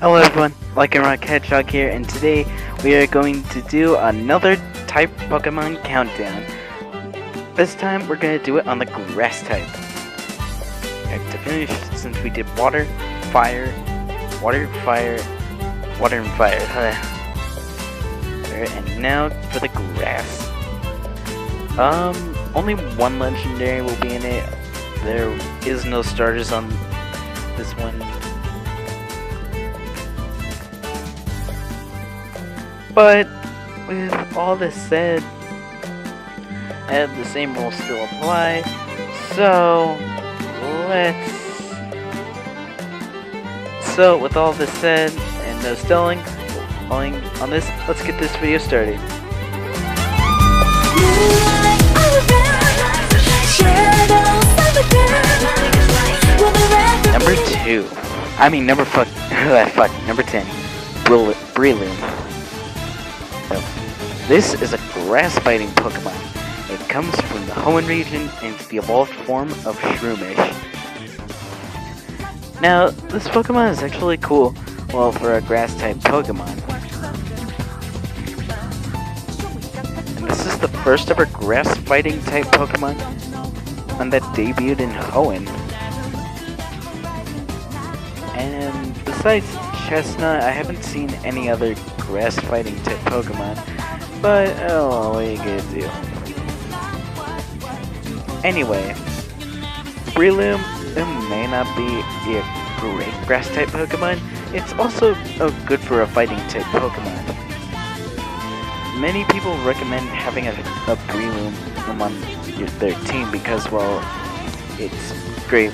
Hello everyone, Like and Rock Hedgehog here, and today we are going to do another type Pokemon countdown. This time we're going to do it on the grass type. And to finish, since we did water, fire, water, fire, water and fire. And now for the grass. Only one legendary will be in it. There is no starters on this one. But with all this said, and the same rules still apply, so with all this said and no stalling on this, let's get this video started. Number 10, Breloom. This is a grass fighting Pokemon. It comes from the Hoenn region and it's the evolved form of Shroomish. Now, this Pokemon is actually cool, well, for a grass type Pokemon. And this is the first ever grass fighting type Pokemon and that debuted in Hoenn. And besides Chestnut, I haven't seen any other grass fighting type Pokemon. But, oh, what are you gonna do? Anyway, Breloom may not be a great grass type Pokemon. It's also good for a fighting type Pokemon. Many people recommend having a Breloom on their team because, well, it's great.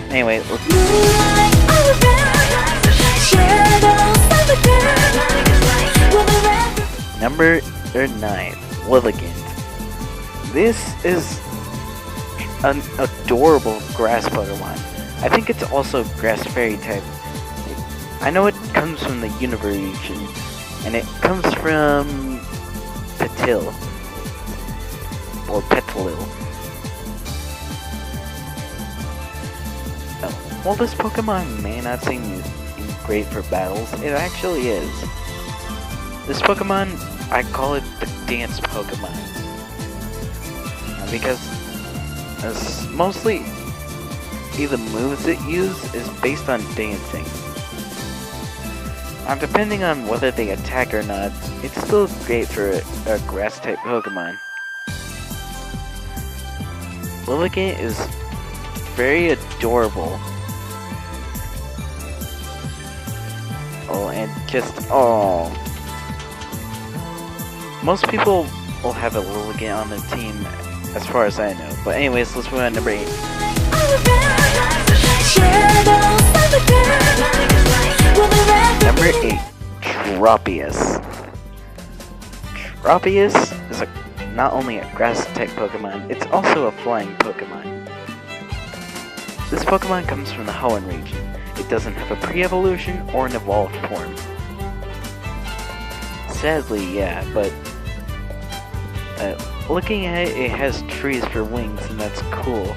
Anyway, Number 9, Lilligant. This is an adorable grass Pokemon. I think it's also grass fairy type. I know it comes from the Unova region, and it comes from Petil, or Petilil. While this Pokemon may not seem great for battles, it actually is. This Pokemon, I call it the dance Pokemon. Because mostly the moves it uses is based on dancing. Now, depending on whether they attack or not, it's still great for a grass type Pokemon. Lilligant is very adorable. Oh, and just, oh. Most people will have a Lilligant on their team, as far as I know. But anyways, let's move on to number 8. Number 8, Tropius. Tropius is not only a grass type Pokemon, it's also a flying Pokemon. This Pokemon comes from the Hoenn region. It doesn't have a pre-evolution or an evolved form. Sadly, yeah, but looking at it, it has trees for wings, and that's cool.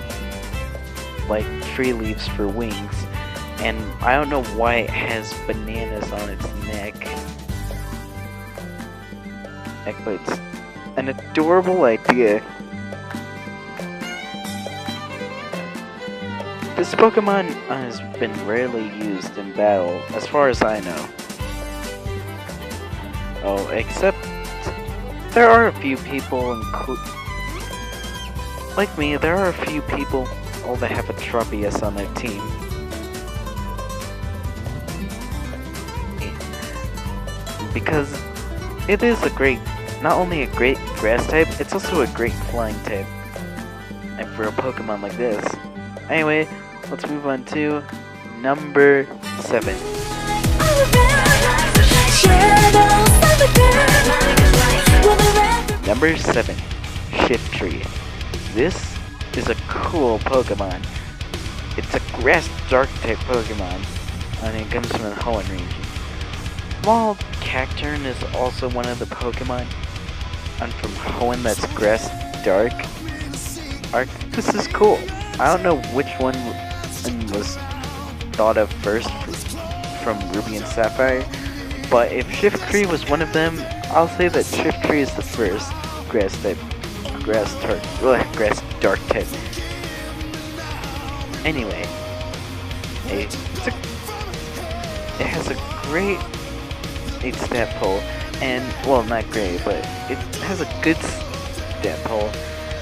Like tree leaves for wings. And I don't know why it has bananas on its neck. But it's an adorable idea. This Pokemon has been rarely used in battle, as far as I know. Oh, except there are a few people, like me, there are a few people that have a Tropius on their team. Because it is not only a great grass type, it's also a great flying type. And for a Pokemon like this. Anyway, let's move on to number 7. Number 7, Shiftry. This is a cool Pokemon. It's a grass dark type Pokemon, and it comes from the Hoenn region. While Cacturne is also one of the Pokemon, and from Hoenn that's grass dark, this is cool. I don't know which one was thought of first from Ruby and Sapphire. But if Shiftry was one of them, I'll say that Shiftry is the first grass dark type. Anyway, it has a great 8-stat pull, and well, not great, but it has a good stat pull,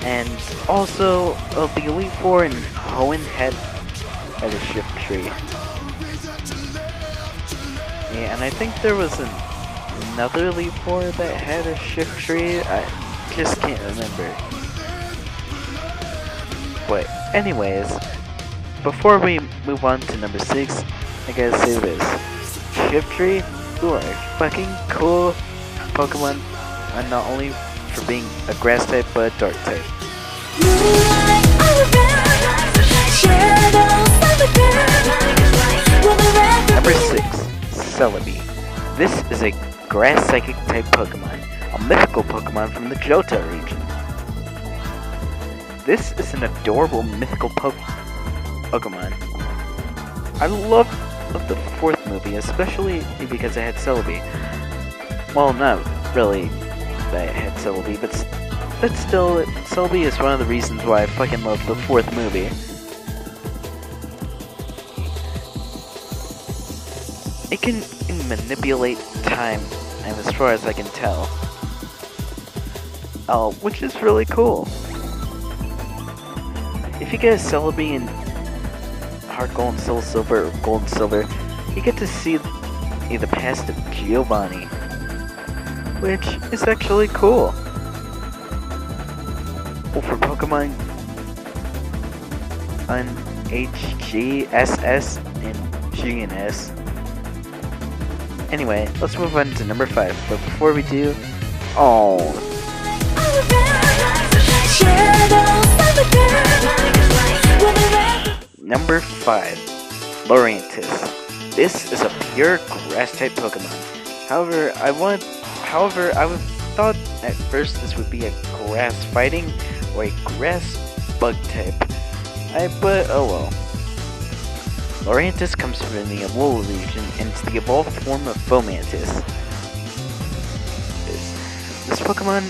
and also the Elite Four and Hoenn had a Shiftry. Yeah, and I think there was another Elite Four that had a Shiftry. I just can't remember. But anyways, before we move on to number 6, I gotta say this. Shiftry, you are a fucking cool Pokemon, and not only for being a grass type, but a dark type. Number 6, Celebi. This is a grass psychic type Pokemon, a mythical Pokemon from the Johto region. This is an adorable mythical Pokemon. I love the 4th movie, especially because it had Celebi. Well, not really that it had Celebi, but still, Celebi is one of the reasons why I fucking love the 4th movie. It can manipulate time, and as far as I can tell. Which is really cool. If you get a Celebi in Heart Gold and Soul Silver or Gold and Silver, you get to see the past of Giovanni, which is actually cool. Well, for Pokemon on HG, SS, and G and S. Anyway, let's move on to number 5, but before we do, Number 5, Lurantis. This is a pure grass-type Pokemon. However, I thought at first this would be a grass fighting or a grass bug type. But oh well. Lurantis comes from the Alola region and it's the evolved form of Fomantis. This Pokemon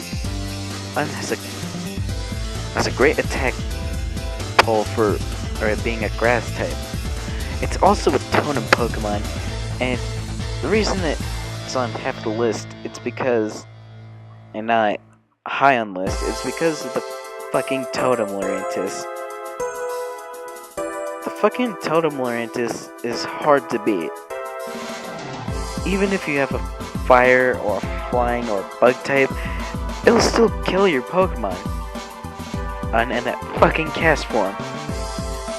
has a great attack pull for it being a grass type. It's also a totem Pokemon, and the reason that it's on half the list, it's because, and not high on list, it's because of the fucking Totem Lurantis. The fucking Totem Lurantis is hard to beat. Even if you have a fire or a flying or bug type, it'll still kill your Pokemon. And in that fucking cast form.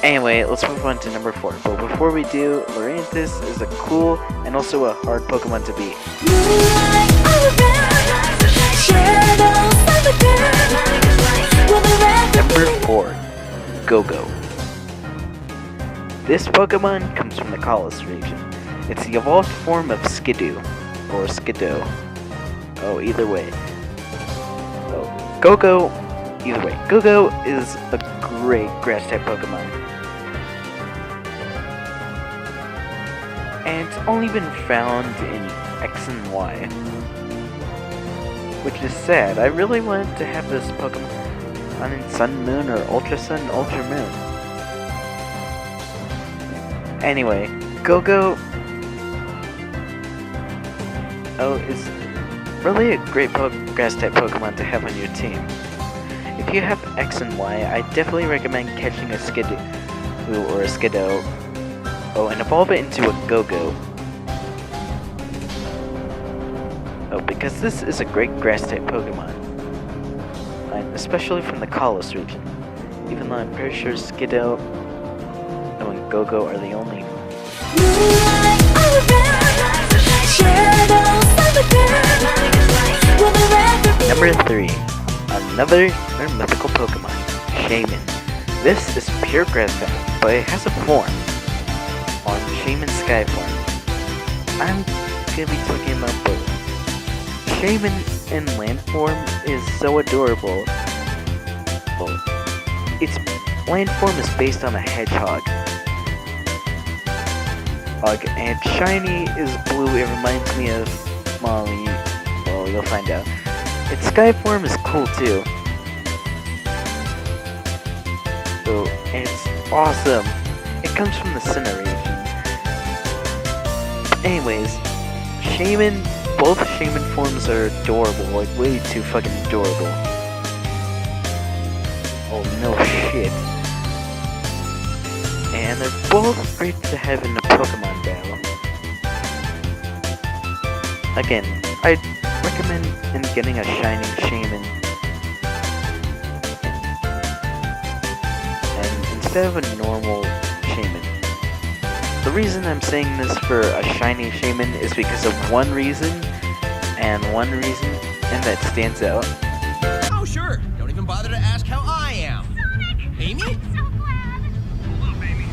Anyway, let's move on to number 4. But before we do, Lurantis is a cool and also a hard Pokemon to beat. Number 4, Go-Go. This Pokemon comes from the Kalos region. It's the evolved form of Skidoo, or Skiddo. Oh, either way. Go-Go, either way. Go-Go is a great grass-type Pokemon. And it's only been found in X and Y. Which is sad. I really wanted to have this Pokemon in Sun Moon or Ultra Sun, Ultra Moon. Anyway, Go-Go is really a great grass-type Pokemon to have on your team. If you have X and Y, I definitely recommend catching a Skidoo or a Skiddo. And evolve it into a Go-Go. Because this is a great grass-type Pokemon. And especially from the Kalos region. Even though I'm pretty sure Skiddo and Go-Go are the only. Number 3. Another mythical Pokemon, Shaman. This is pure grass type, but it has a form. On Shaman Sky form. I'm gonna be talking about both. Shaman in land form is so adorable. Well, its land form is based on a hedgehog. and shiny is blue. It reminds me of Molly. Well, you'll find out. Its Skyform is cool too. So, and it's awesome. It comes from the Sinnoh region. Anyways, Shaman, both Shaman forms are adorable, like way too fucking adorable. Oh no shit. And they're both great to have in a Pokemon battle. Again, I'd recommend in getting a Shining Shaman. And instead of a normal Shaman. The reason I'm saying this for a Shiny Shaman is because of one reason, and that stands out. Oh sure, don't even bother to ask how I am. Sonic! Amy? I'm so glad. Love Amy.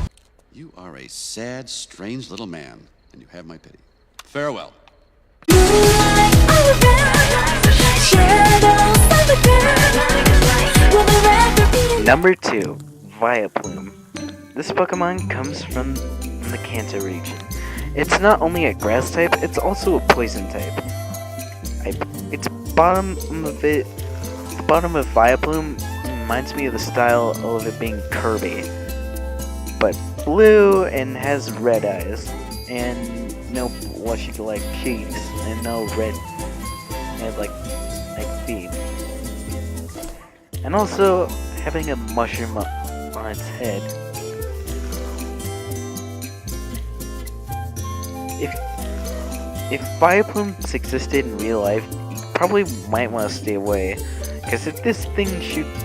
You are a sad, strange little man, and you have my pity. Farewell. Number 2, Vileplume. This Pokemon comes from the Kanto region. It's not only a grass type, it's also a poison type. The bottom of Vileplume reminds me of the style of it being Kirby, but blue and has red eyes, and no like cheeks, and no red, and like feet, and also having a mushroom on its head. If Vileplume existed in real life, you probably might want to stay away, because if this thing shoots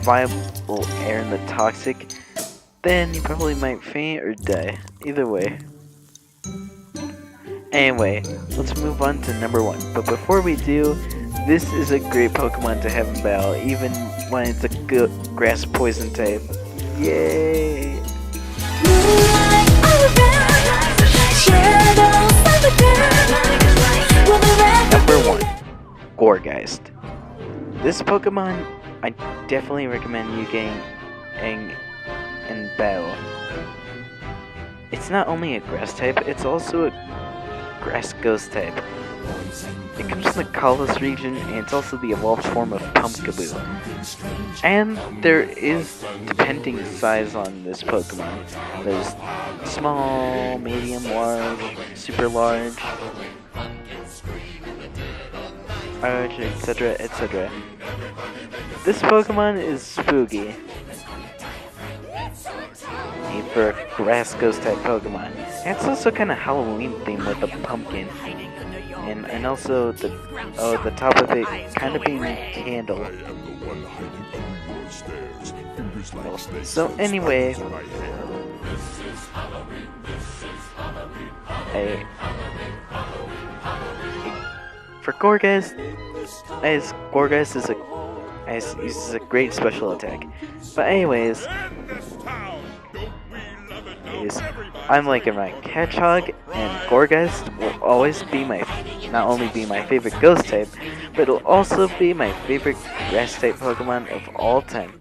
viable air in the toxic, then you probably might faint or die. Either way. Anyway, let's move on to number 1. But before we do, this is a great Pokemon to have in battle, even when it's a good grass poison type. Yay! Number 1, Gourgeist. This Pokemon, I definitely recommend you getting in battle. It's not only a grass type, it's also a grass ghost type. It comes from the Kalos region, and it's also the evolved form of Pumpkaboo. And there is depending size on this Pokemon. There's small, medium, large, super large, etc, etc. This Pokemon is spooky. Made for a grass ghost type Pokemon. And it's also kind of Halloween themed with a pumpkin. And also the top of it kind of being a candle. So anyway, for Gourgeist, Gourgeist uses a great special attack. But anyways, I'm like a Hedgehog, and Gourgeist will always be not only be my favorite ghost type, but it'll also be my favorite grass type Pokemon of all time.